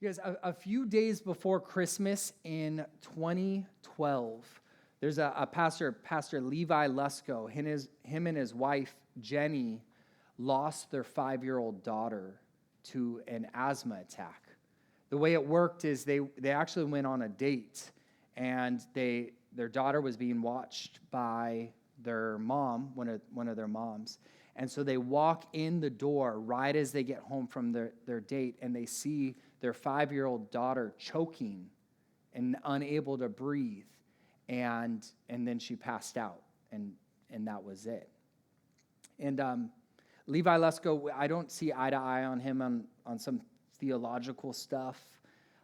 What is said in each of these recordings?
You guys, a few days before Christmas in 2012, there's a pastor, Pastor Levi Lusko. Him and his wife, Jenny, lost their 5-year-old daughter to an asthma attack. The way it worked is they actually went on a date, and their daughter was being watched by their mom, one of their moms. And so they walk in the door right as they get home from their date, and they see their 5-year-old daughter choking and unable to breathe. And then she passed out, and that was it. And Levi Lusko, I don't see eye to eye on him on some theological stuff.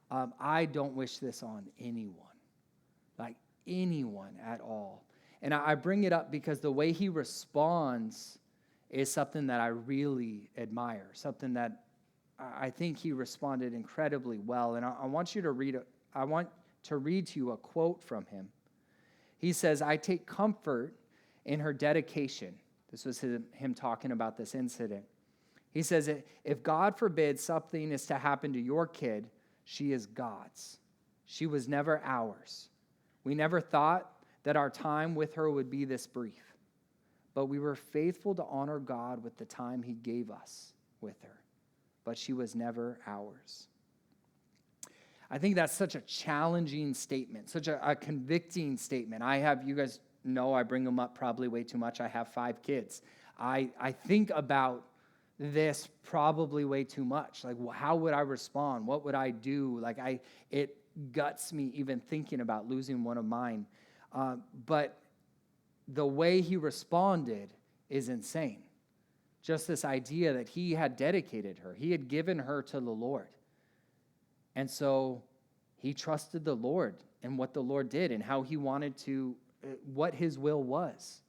I don't wish this on anyone, like anyone at all. And I bring it up because the way he responds is something that I really admire, something that I think he responded incredibly well. And I want to read to you a quote from him. He says, "I take comfort in her dedication." This was him talking about this incident. He says, "If God forbids something is to happen to your kid, she is God's. She was never ours. We never thought that our time with her would be this brief. But we were faithful to honor God with the time he gave us with her. But she was never ours." I think that's such a challenging statement, such a convicting statement. You guys know I bring them up probably way too much. I have 5 kids. I think about this probably way too much. Like, how would I respond? What would I do? It guts me even thinking about losing one of mine. But the way he responded is insane. Just this idea that he had dedicated her. He had given her to the Lord. And so he trusted the Lord and what the Lord did and how he wanted to, what his will was.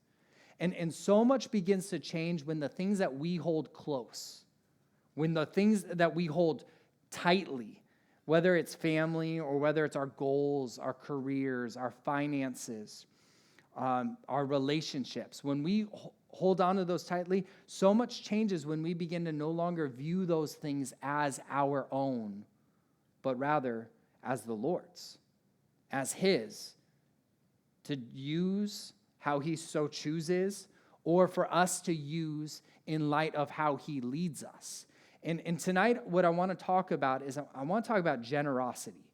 And so much begins to change when the things that we hold close, when the things that we hold tightly, whether it's family or whether it's our goals, our careers, our finances, our relationships, when we hold on to those tightly, so much changes when we begin to no longer view those things as our own, but rather as the Lord's, as his, to use how he so chooses, or for us to use in light of how he leads us. And tonight, what I want to talk about is I want to talk about generosity.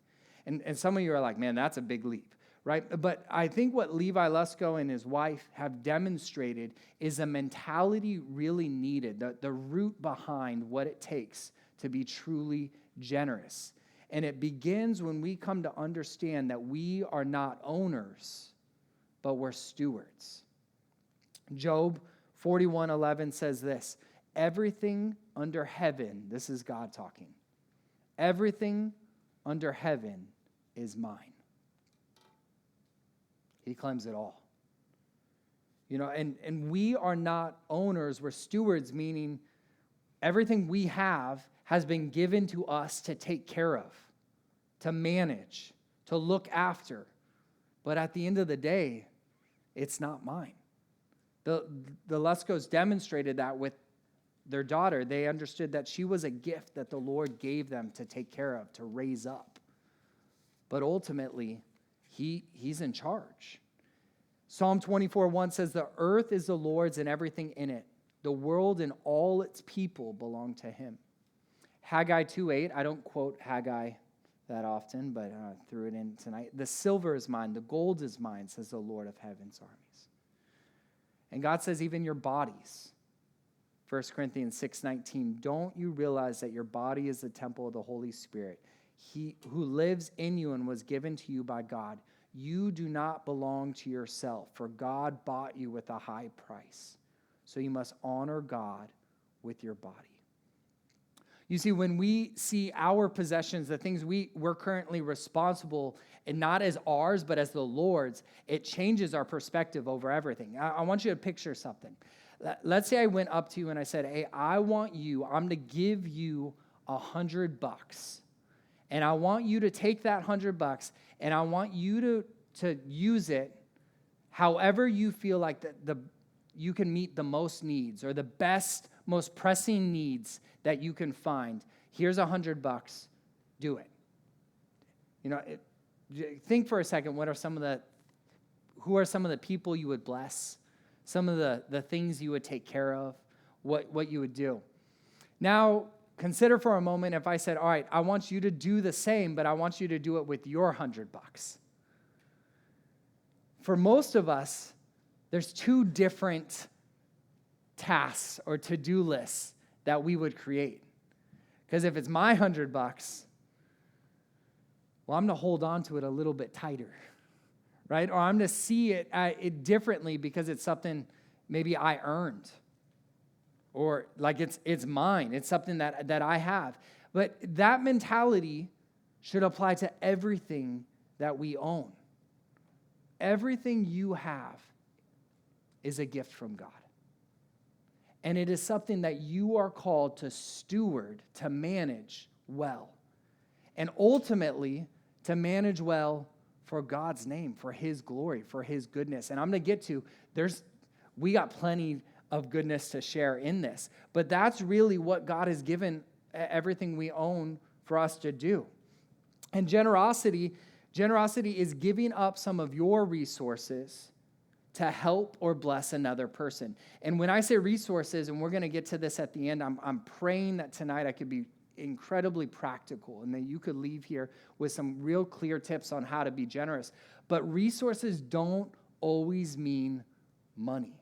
And some of you are like, man, that's a big leap, right? But I think what Levi Lusko and his wife have demonstrated is a mentality really needed, the root behind what it takes to be truly generous. And it begins when we come to understand that we are not owners, but we're stewards. Job 41:11 says this, "Everything under heaven," this is God talking, "everything under heaven is mine." He claims it all. And we are not owners, we're stewards, meaning everything we have has been given to us to take care of, to manage, to look after. But at the end of the day, it's not mine. The Luskos demonstrated that with their daughter. They understood that she was a gift that the Lord gave them to take care of, to raise up. But ultimately, he's in charge. Psalm 24:1 says, "The earth is the Lord's and everything in it. The world and all its people belong to him." Haggai 2:8, I don't quote Haggai that often, but I threw it in tonight. "The silver is mine, the gold is mine, says the Lord of heaven's armies." And God says even your bodies. 1 Corinthians 6:19, "Don't you realize that your body is the temple of the Holy Spirit, he who lives in you and was given to you by God? You do not belong to yourself, for God bought you with a high price. So you must honor God with your body." You see, when we see our possessions, the things we're currently responsible, and not as ours, but as the Lord's, it changes our perspective over everything. I want you to picture something. Let's say I went up to you and I said, "Hey, I'm going to give you $100. And I want you to take that $100 and I want you to use it however you feel like you can meet the most needs or the best, most pressing needs that you can find. Here's $100. do it. Think for a second, who are some of the people you would bless, some of the things you would take care of, what you would do. Now, consider for a moment if I said, all right, I want you to do the same, but I want you to do it with your $100. For most of us, there's two different tasks or to-do lists that we would create. Because if it's my $100, well, I'm going to hold on to it a little bit tighter, right? Or I'm going to see it differently because it's something maybe I earned. Or like it's mine. It's something that I have. But that mentality should apply to everything that we own. Everything you have is a gift from God. And it is something that you are called to steward, to manage well. And ultimately, to manage well for God's name, for his glory, for his goodness. And I'm going to get to, we got plenty of goodness to share in this. But that's really what God has given everything we own for us to do. And generosity is giving up some of your resources to help or bless another person. And when I say resources, and we're going to get to this at the end, I'm praying that tonight I could be incredibly practical and that you could leave here with some real clear tips on how to be generous. But resources don't always mean money.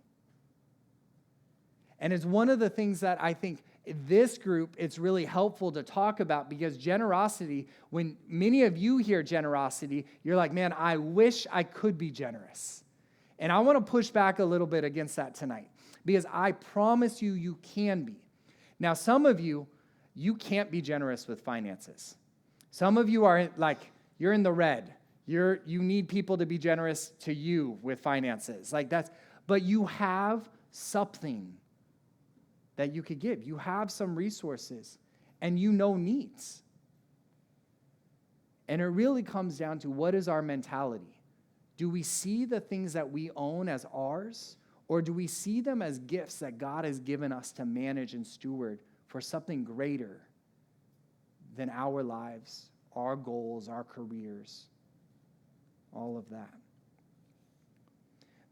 And it's one of the things that I think this group, it's really helpful to talk about, because generosity, when many of you hear generosity, you're like, man, I wish I could be generous. And I want to push back a little bit against that tonight, because I promise you, you can be. Now, some of you can't be generous with finances. Some of you are like, you're in the red. You need people to be generous to you with finances. But you have something that you could give. You have some resources, and you know needs. And it really comes down to, what is our mentality? Do we see the things that we own as ours, or do we see them as gifts that God has given us to manage and steward for something greater than our lives, our goals, our careers, all of that?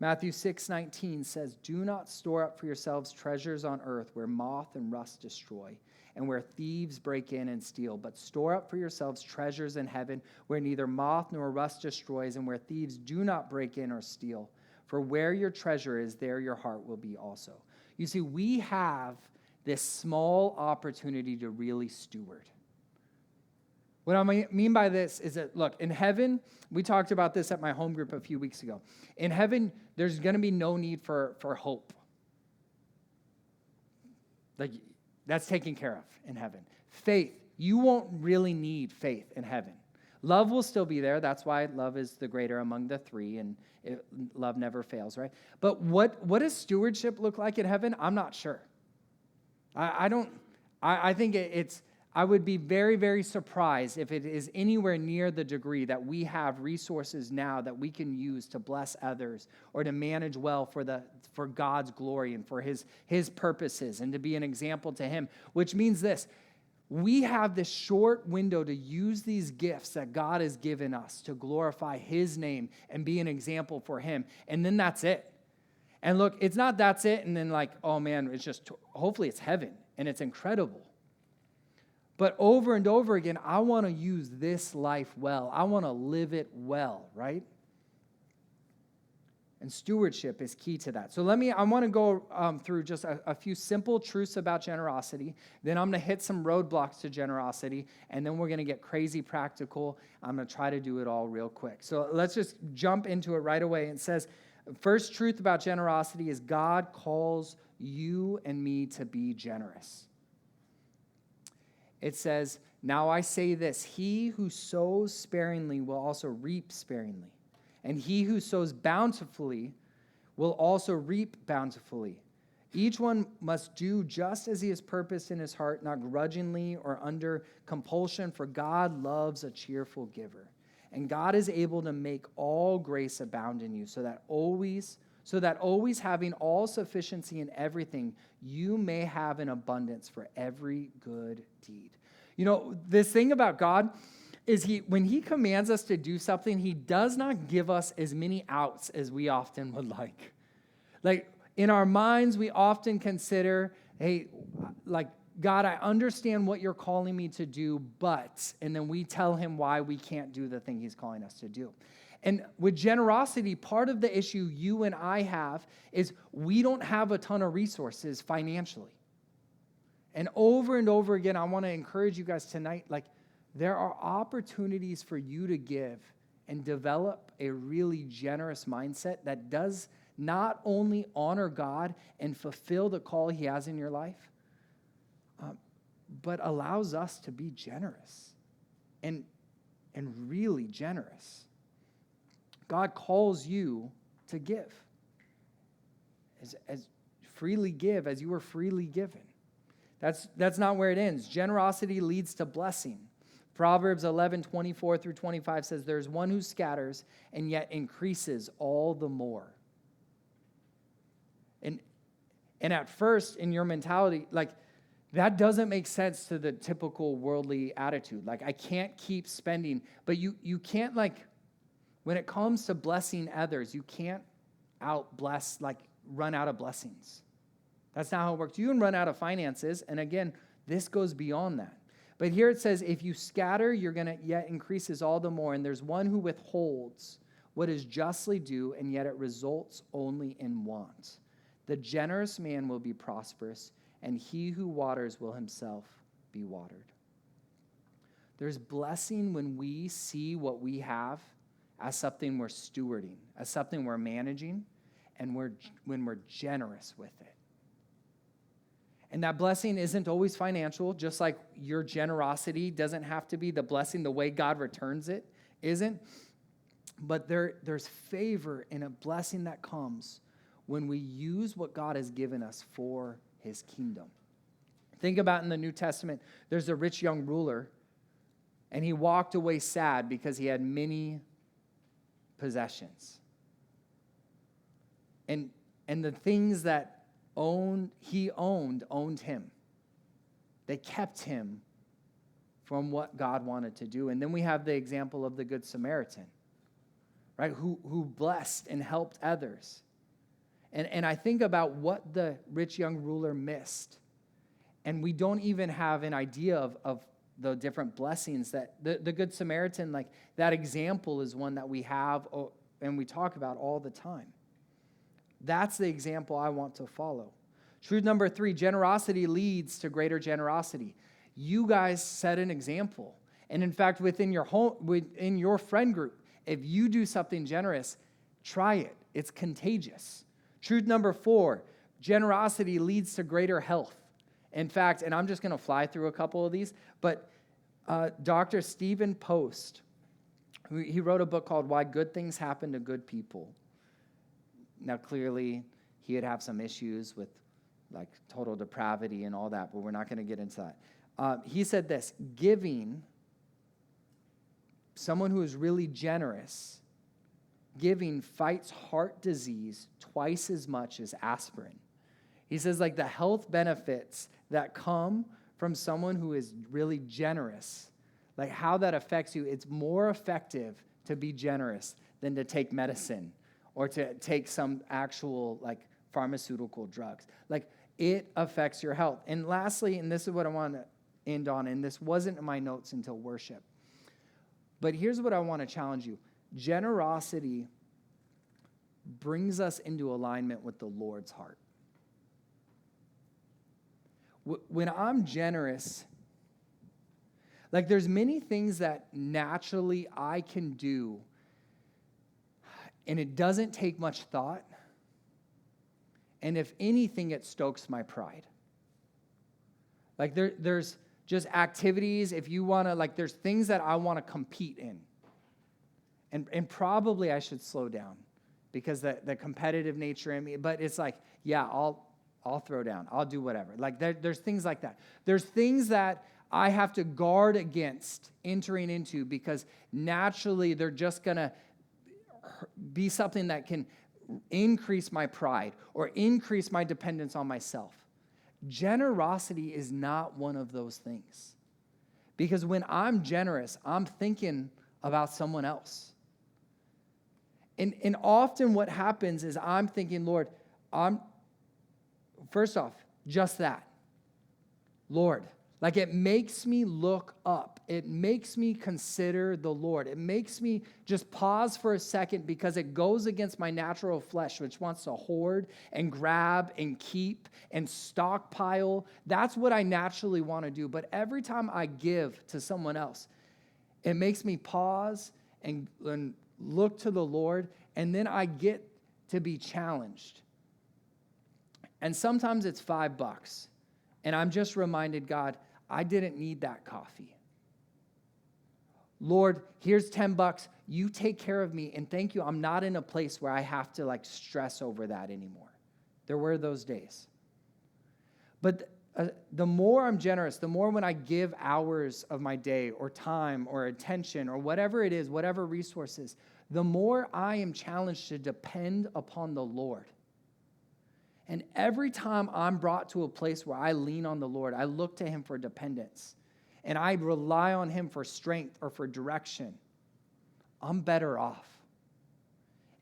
Matthew 6:19 says, do not store up for yourselves treasures on earth where moth and rust destroy and where thieves break in and steal, but store up for yourselves treasures in heaven where neither moth nor rust destroys and where thieves do not break in or steal. For where your treasure is, there your heart will be also. You see, we have this small opportunity to really steward. What I mean by this is that, look, in heaven, we talked about this at my home group a few weeks ago. In heaven, there's going to be no need for hope. Like, that's taken care of in heaven. Faith, you won't really need faith in heaven. Love will still be there. That's why love is the greater among the three, and love never fails, right? But what does stewardship look like in heaven? I'm not sure. I think I would be very, very surprised if it is anywhere near the degree that we have resources now that we can use to bless others or to manage well for God's glory and for his purposes and to be an example to him, which means this: we have this short window to use these gifts that God has given us to glorify his name and be an example for him. And then that's it. And look, it's not that's it and then like, oh man, it's just, hopefully it's heaven and it's incredible. But over and over again, I want to use this life well. I want to live it well, right? And stewardship is key to that. So I want to go through just a few simple truths about generosity. Then I'm going to hit some roadblocks to generosity. And then we're going to get crazy practical. I'm going to try to do it all real quick. So let's just jump into it right away. It says, first truth about generosity is God calls you and me to be generous. It says, now I say this, he who sows sparingly will also reap sparingly. And he who sows bountifully will also reap bountifully. Each one must do just as he has purposed in his heart, not grudgingly or under compulsion, for God loves a cheerful giver. And God is able to make all grace abound in you, so that always having all sufficiency in everything, you may have an abundance for every good deed. You know, this thing about God is when he commands us to do something, he does not give us as many outs as we often would like. Like in our minds, we often consider, hey, like, God, I understand what you're calling me to do, but, and then we tell him why we can't do the thing he's calling us to do. And with generosity, part of the issue you and I have is we don't have a ton of resources financially. And over again, I want to encourage you guys tonight, like, there are opportunities for you to give and develop a really generous mindset that does not only honor God and fulfill the call he has in your life, but allows us to be generous and really generous. God calls you to give. As freely give as you were freely given. That's not where it ends. Generosity leads to blessing. Proverbs 11:24-25 says, there's one who scatters and yet increases all the more. And at first, in your mentality, like, that doesn't make sense to the typical worldly attitude. Like, I can't keep spending, but you can't, like, when it comes to blessing others, you can't run out of blessings. That's not how it works. You can run out of finances, and again, this goes beyond that. But here it says, if you scatter, you're going to yet increases all the more, and there's one who withholds what is justly due, and yet it results only in want. The generous man will be prosperous, and he who waters will himself be watered. There's blessing when we see what we have as something we're stewarding, as something we're managing, and when we're generous with it. And that blessing isn't always financial, just like your generosity doesn't have to be the blessing. The way God returns it isn't. But there's favor and a blessing that comes when we use what God has given us for his kingdom. Think about in the New Testament, there's a rich young ruler, and he walked away sad because he had many possessions. And the things that he owned him. They kept him from what God wanted to do. And then we have the example of the Good Samaritan, right? Who blessed and helped others. And I think about what the rich young ruler missed. And we don't even have an idea of the different blessings that the Good Samaritan, like that example is one that we have and we talk about all the time. That's the example I want to follow. Truth number 3, generosity leads to greater generosity. You guys set an example. And in fact, within your home, within your friend group, if you do something generous, try it. It's contagious. Truth number 4, generosity leads to greater health. In fact, and I'm just going to fly through a couple of these, but Dr. Stephen Post, he wrote a book called Why Good Things Happen to Good People. Now, clearly, he would have some issues with like total depravity and all that, but we're not going to get into that. He said this, someone who is really generous, giving fights heart disease twice as much as aspirin. He says like the health benefits that come from someone who is really generous, like how that affects you, it's more effective to be generous than to take medicine or to take some actual like pharmaceutical drugs. Like it affects your health. And lastly, and this is what I want to end on, and this wasn't in my notes until worship, but here's what I want to challenge you. Generosity brings us into alignment with the Lord's heart. When I'm generous, like there's many things that naturally I can do, and it doesn't take much thought. And if anything, it stokes my pride. Like there's just activities, if you want to, like there's things that I want to compete in. And probably I should slow down because the competitive nature in me, but it's like, yeah, I'll throw down. I'll do whatever. Like there's things like that. There's things that I have to guard against entering into because naturally they're just going to be something that can increase my pride or increase my dependence on myself. Generosity is not one of those things Because when I'm generous, I'm thinking about someone else. And often what happens is I'm thinking, Lord, first off, just that. Lord, like it makes me look up. It makes me consider the Lord. It makes me just pause for a second because it goes against my natural flesh, which wants to hoard and grab and keep and stockpile. That's what I naturally want to do. But every time I give to someone else, it makes me pause and look to the Lord, and then I get to be challenged. And sometimes it's $5. And I'm just reminded, God, I didn't need that coffee. Lord, here's $10. You take care of me. And thank you. I'm not in a place where I have to like stress over that anymore. There were those days. But the more I'm generous, the more when I give hours of my day or time or attention or whatever it is, whatever resources, the more I am challenged to depend upon the Lord. And every time I'm brought to a place where I lean on the Lord, I look to him for dependence, and I rely on him for strength or for direction, I'm better off.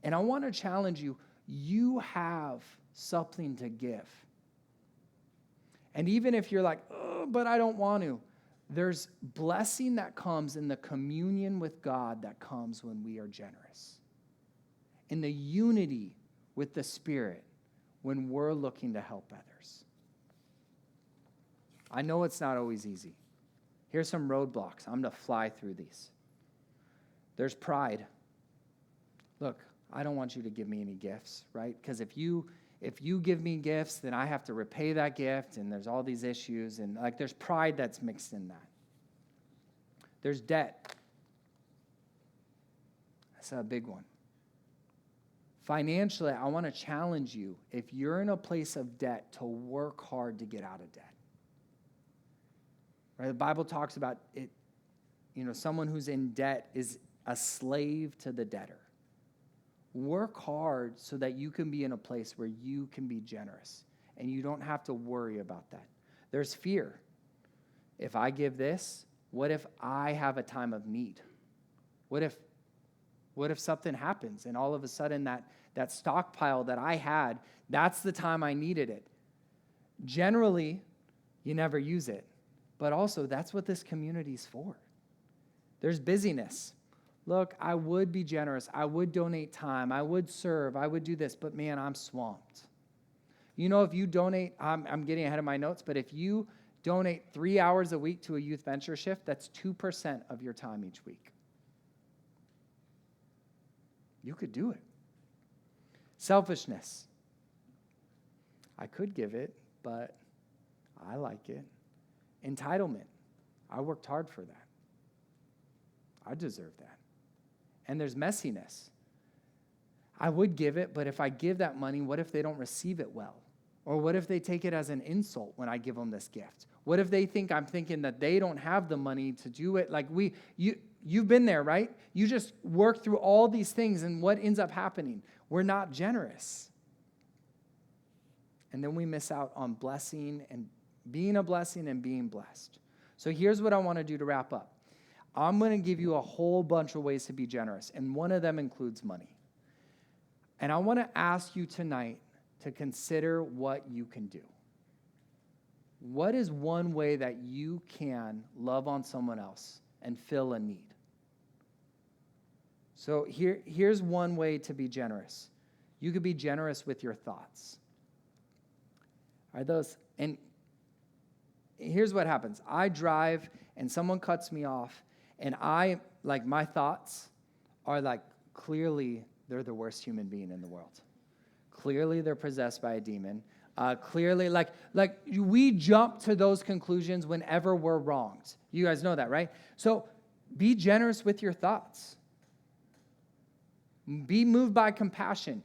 And I want to challenge you, you have something to give. And even if you're like, oh, but I don't want to, there's blessing that comes in the communion with God that comes when we are generous. In the unity with the Spirit when we're looking to help others. I know it's not always easy. Here's some roadblocks. I'm going to fly through these. There's pride. Look, I don't want you to give me any gifts, right? Because if you give me gifts, then I have to repay that gift, and there's all these issues, and like there's pride that's mixed in that. There's debt. That's a big one. Financially, I want to challenge you, if you're in a place of debt, to work hard to get out of debt. Right? The Bible talks about it, someone who's in debt is a slave to the debtor. Work hard so that you can be in a place where you can be generous and you don't have to worry about that. There's fear. If I give this, what if I have a time of need? What if something happens and all of a sudden that stockpile that I had, that's the time I needed it? Generally, you never use it. But also, that's what this community is for. There's busyness. Look, I would be generous. I would donate time. I would serve. I would do this. But man, I'm swamped. If you donate, I'm getting ahead of my notes, but if you donate 3 hours a week to a youth venture shift, that's 2% of your time each week. You could do it. Selfishness. I could give it, but I like it. Entitlement. I worked hard for that. I deserve that. And there's messiness. I would give it, but if I give that money, what if they don't receive it well? Or what if they take it as an insult when I give them this gift? What if they think I'm thinking that they don't have the money to do it? Like you've been there, right? You just work through all these things, and what ends up happening? We're not generous. And then we miss out on blessing and being a blessing and being blessed. So here's what I want to do to wrap up. I'm going to give you a whole bunch of ways to be generous, and one of them includes money. And I want to ask you tonight to consider what you can do. What is one way that you can love on someone else and fill a need? So here's one way to be generous. You could be generous with your thoughts. And here's what happens. I drive and someone cuts me off, and my thoughts are clearly they're the worst human being in the world. Clearly they're possessed by a demon. Clearly, we jump to those conclusions whenever we're wronged. You guys know that, right? So be generous with your thoughts. Be moved by compassion.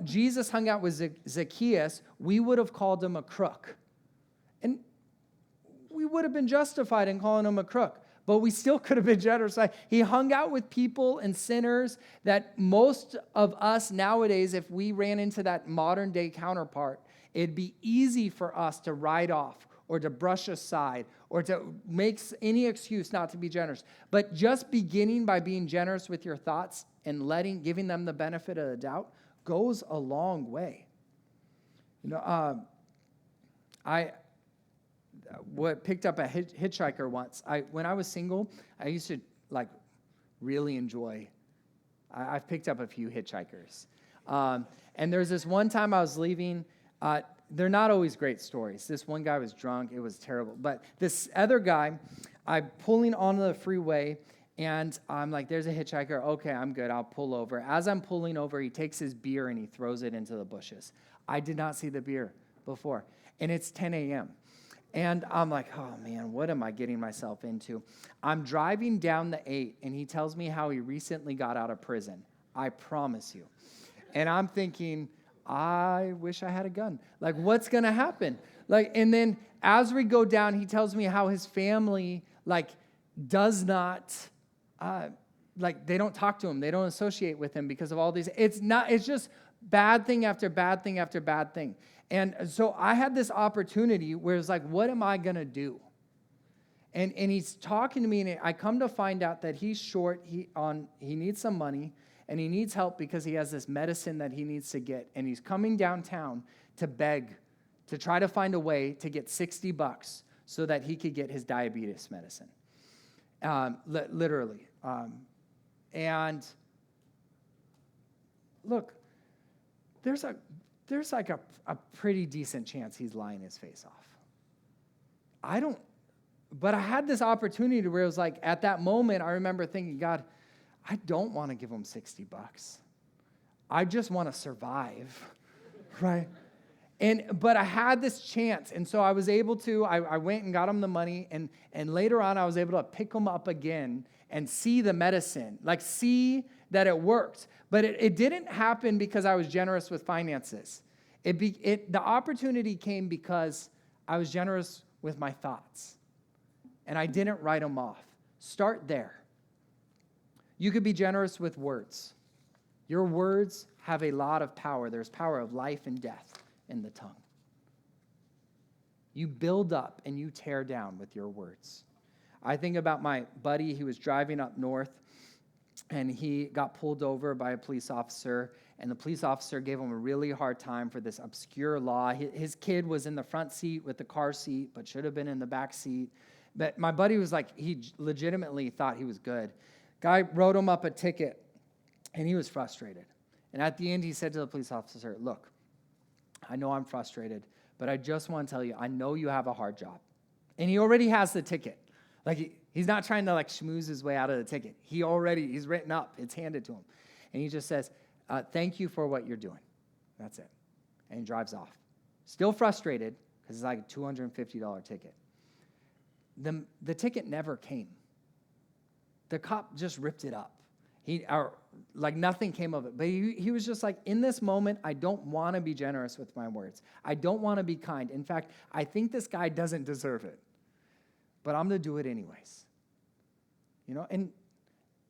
Jesus hung out with Zacchaeus. We would have called him a crook. And we would have been justified in calling him a crook. But we still could have been generous. He hung out with people and sinners that most of us nowadays, if we ran into that modern day counterpart, it'd be easy for us to write off or to brush aside or to make any excuse not to be generous. But just beginning by being generous with your thoughts and giving them the benefit of the doubt goes a long way. I picked up a hitchhiker once. When I was single, I used to really enjoy. I've picked up a few hitchhikers, and there's this one time I was leaving. They're not always great stories. This one guy was drunk. It was terrible. But this other guy, I'm pulling onto the freeway, and I'm like, there's a hitchhiker. Okay, I'm good. I'll pull over. As I'm pulling over, he takes his beer and he throws it into the bushes. I did not see the beer before, and it's 10 a.m. And I'm like, oh, man, what am I getting myself into? I'm driving down the 8, and he tells me how he recently got out of prison. I promise you. And I'm thinking, I wish I had a gun. What's going to happen? And then as we go down, he tells me how his family, does not, they don't talk to him. They don't associate with him because of all these. It's just bad thing after bad thing after bad thing. And so I had this opportunity where it's what am I going to do? And he's talking to me, and I come to find out that he's short. He needs some money. And he needs help because he has this medicine that he needs to get. And he's coming downtown to beg, to try to find a way to get $60 so that he could get his diabetes medicine. Literally. And look, there's a pretty decent chance he's lying his face off. But I had this opportunity where it was at that moment, I remember thinking, God, I don't want to give him $60. I just want to survive, right? But I had this chance, and so I was able to, I went and got him the money, and later on I was able to pick him up again and see the medicine, see that it worked. But it didn't happen because I was generous with finances. The opportunity came because I was generous with my thoughts, and I didn't write them off. Start there. You could be generous with words. Your words have a lot of power. There's power of life and death in the tongue. You build up and you tear down with your words. I think about my buddy. He was driving up north, and he got pulled over by a police officer, and the police officer gave him a really hard time for this obscure law. His kid was in the front seat with the car seat, but should have been in the back seat. But my buddy was he legitimately thought he was good. Guy wrote him up a ticket, and he was frustrated. And at the end, he said to the police officer, look, I know I'm frustrated, but I just want to tell you, I know you have a hard job. And he already has the ticket. He's not trying to schmooze his way out of the ticket. He's written up. It's handed to him. And he just says, thank you for what you're doing. That's it. And he drives off. Still frustrated because it's a $250 ticket. The ticket never came. The cop just ripped it up. Nothing came of it. But he was just in this moment, I don't want to be generous with my words. I don't want to be kind. In fact, I think this guy doesn't deserve it. But I'm going to do it anyways. And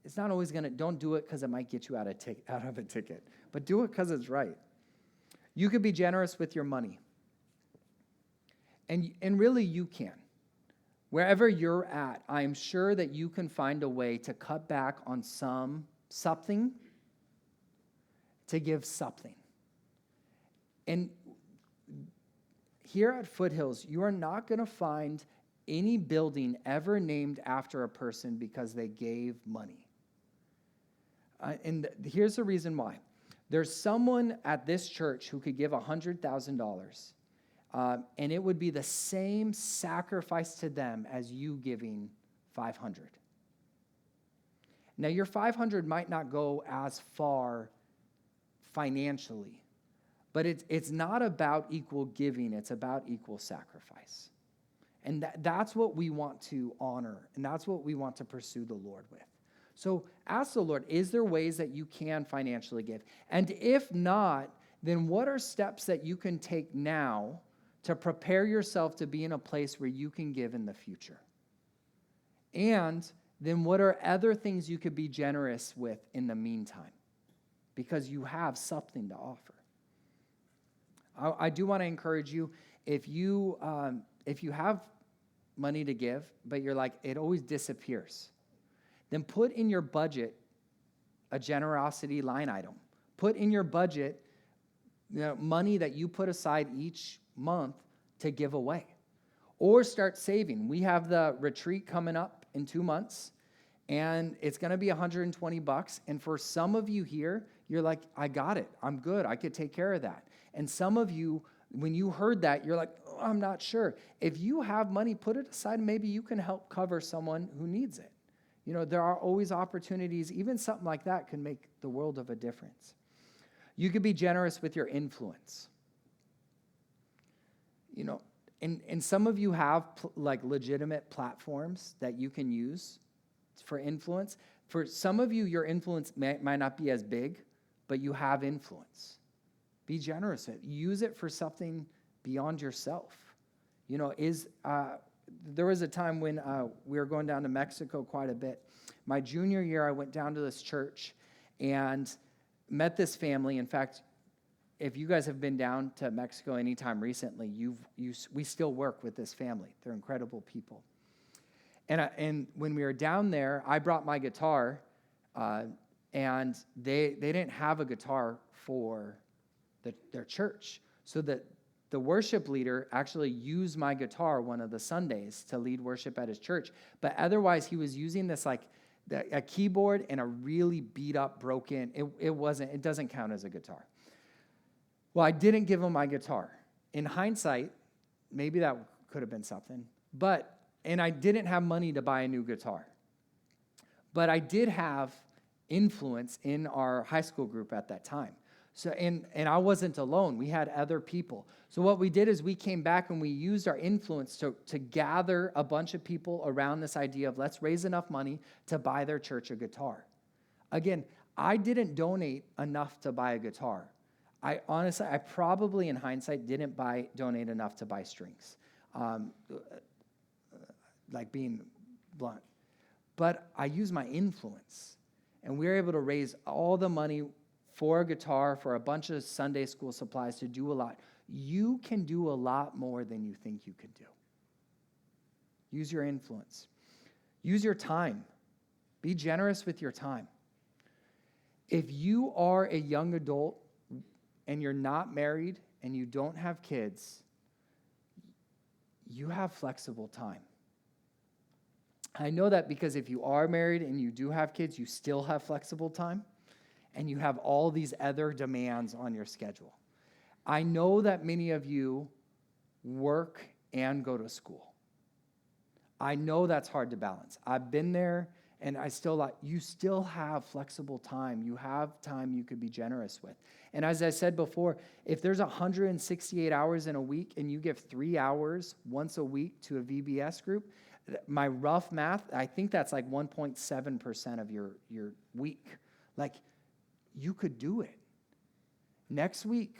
it's not always don't do it because it might get you out of a ticket. But do it because it's right. You could be generous with your money. And really you can. Wherever you're at, I am sure that you can find a way to cut back on something to give something. And here at Foothills, you are not going to find any building ever named after a person because they gave money. And here's the reason why. There's someone at this church who could give $100,000. And it would be the same sacrifice to them as you giving $500. Now, your $500 might not go as far financially, but it's not about equal giving. It's about equal sacrifice. And that's what we want to honor, and that's what we want to pursue the Lord with. So ask the Lord, is there ways that you can financially give? And if not, then what are steps that you can take now to prepare yourself to be in a place where you can give in the future? And then what are other things you could be generous with in the meantime? Because you have something to offer. I do want to encourage you, if you if you have money to give, but you're like, it always disappears, then put in your budget a generosity line item. Put in your budget money that you put aside each month to give away. Or start saving. We have the retreat coming up in 2 months, and it's going to be $120. And for some of you here, you're like, I got it. I'm good. I could take care of that. And some of you, when you heard that, you're like, oh, I'm not sure. If you have money, put it aside. Maybe you can help cover someone who needs it. There are always opportunities. Even something like that can make the world of a difference. You could be generous with your influence. And some of you have legitimate platforms that you can use for influence. For some of you, your influence might not be as big, but you have influence. Be generous with it. Use it for something beyond yourself. There was a time when we were going down to Mexico quite a bit. My junior year, I went down to this church and met this family. In fact, if you guys have been down to Mexico anytime recently, we still work with this family. They're incredible people. And when we were down there, I brought my guitar, and they didn't have a guitar for their church. So the worship leader actually used my guitar one of the Sundays to lead worship at his church. But otherwise, he was using this a keyboard and a really beat up, broken. It doesn't count as a guitar. Well, I didn't give him my guitar. In hindsight, maybe that could have been something. And I didn't have money to buy a new guitar. But I did have influence in our high school group at that time. So, and I wasn't alone. We had other people. So what we did is we came back and we used our influence to gather a bunch of people around this idea of let's raise enough money to buy their church a guitar. Again, I didn't donate enough to buy a guitar. I probably in hindsight didn't donate enough to buy strings, like being blunt. But I used my influence, and we were able to raise all the money for a guitar, for a bunch of Sunday school supplies to do a lot. You can do a lot more than you think you could do. Use your influence. Use your time. Be generous with your time. If you are a young adult and you're not married and you don't have kids, you have flexible time. I know that because if you are married and you do have kids, you still have flexible time, and you have all these other demands on your schedule. I know that many of you work and go to school. I know that's hard to balance. I've been there, and you still have flexible time. You have time you could be generous with. And as I said before, if there's 168 hours in a week and you give 3 hours once a week to a VBS group, my rough math, I think that's like 1.7% of your week. You could do it. Next week,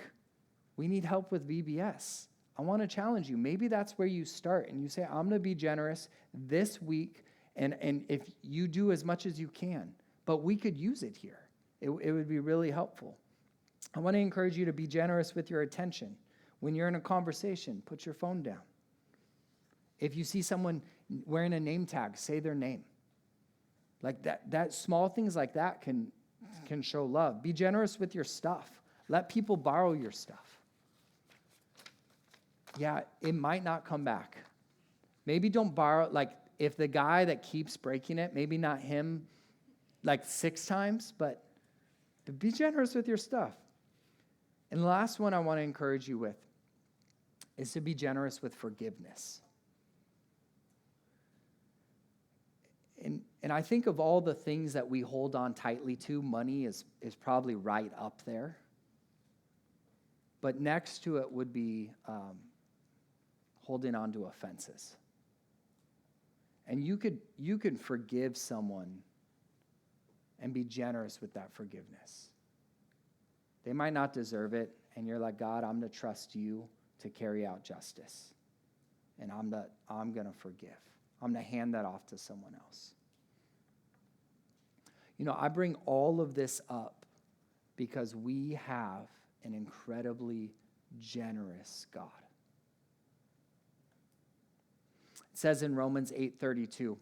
we need help with VBS. I want to challenge you. Maybe that's where you start and you say, I'm going to be generous this week, and if you do as much as you can. But we could use it here. It would be really helpful. I want to encourage you to be generous with your attention. When you're in a conversation, put your phone down. If you see someone wearing a name tag, say their name. That small things like that can show love. Be generous with your stuff. Let people borrow your stuff. Yeah, it might not come back. Maybe don't borrow, if the guy that keeps breaking it, maybe not him 6 times, but be generous with your stuff. And the last one I want to encourage you with is to be generous with forgiveness. And I think of all the things that we hold on tightly to, money is probably right up there. But next to it would be holding on to offenses. And you can forgive someone and be generous with that forgiveness. They might not deserve it, and you're like, God, I'm going to trust you to carry out justice. And I'm going to forgive. I'm going to hand that off to someone else. I bring all of this up because we have an incredibly generous God. It says in Romans 8:32,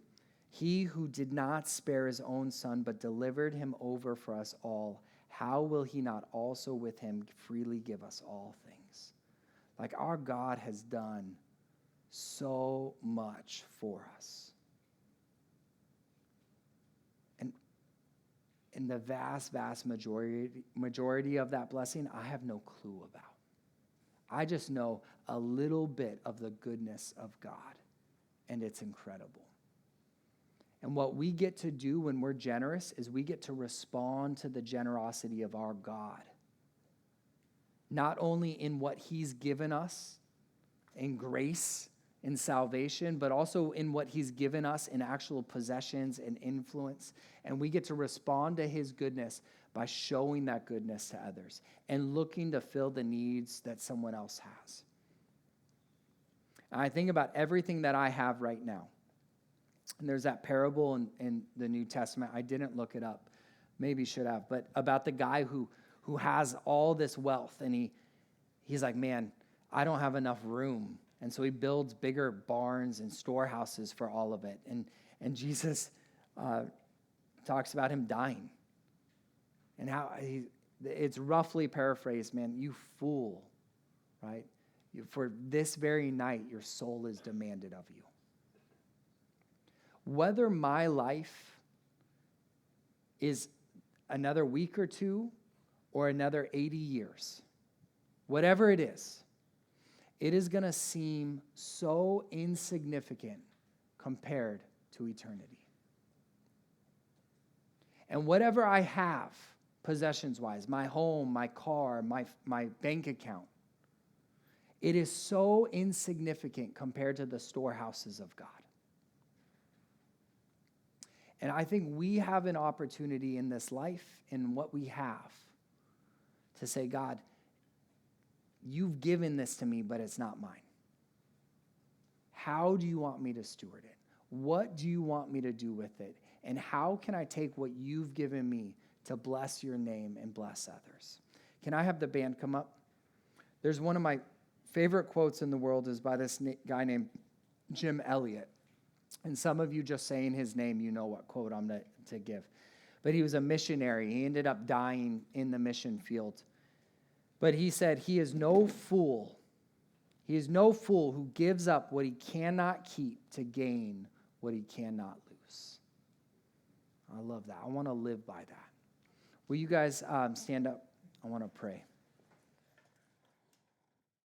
he who did not spare his own son, but delivered him over for us all, how will he not also with him freely give us all things? Like, our God has done so much for us. And the vast, vast majority of that blessing, I have no clue about. I just know a little bit of the goodness of God, and it's incredible. And what we get to do when we're generous is we get to respond to the generosity of our God, not only in what he's given us in grace, in salvation, but also in what he's given us in actual possessions and influence. And we get to respond to his goodness by showing that goodness to others and looking to fill the needs that someone else has. And I think about everything that I have right now. And there's that parable in the New Testament. I didn't look it up. Maybe should have. But about the guy who has all this wealth. And he's like, man, I don't have enough room. And so he builds bigger barns and storehouses for all of it. And Jesus talks about him dying. And how it's roughly paraphrased, man, you fool, right? For this very night, your soul is demanded of you. Whether my life is another week or two or another 80 years, whatever it is going to seem so insignificant compared to eternity. And whatever I have, possessions-wise, my home, my car, my bank account, it is so insignificant compared to the storehouses of God. And I think we have an opportunity in this life, in what we have, to say, God, you've given this to me, but it's not mine. How do you want me to steward it? What do you want me to do with it? And how can I take what you've given me to bless your name and bless others? Can I have the band come up? There's one of my favorite quotes in the world is by this guy named Jim Elliot. And some of you just saying his name, you know what quote I'm to give. But he was a missionary. He ended up dying in the mission field. But he said, he is no fool. He is no fool who gives up what he cannot keep to gain what he cannot lose. I love that. I want to live by that. Will you guys stand up? I want to pray.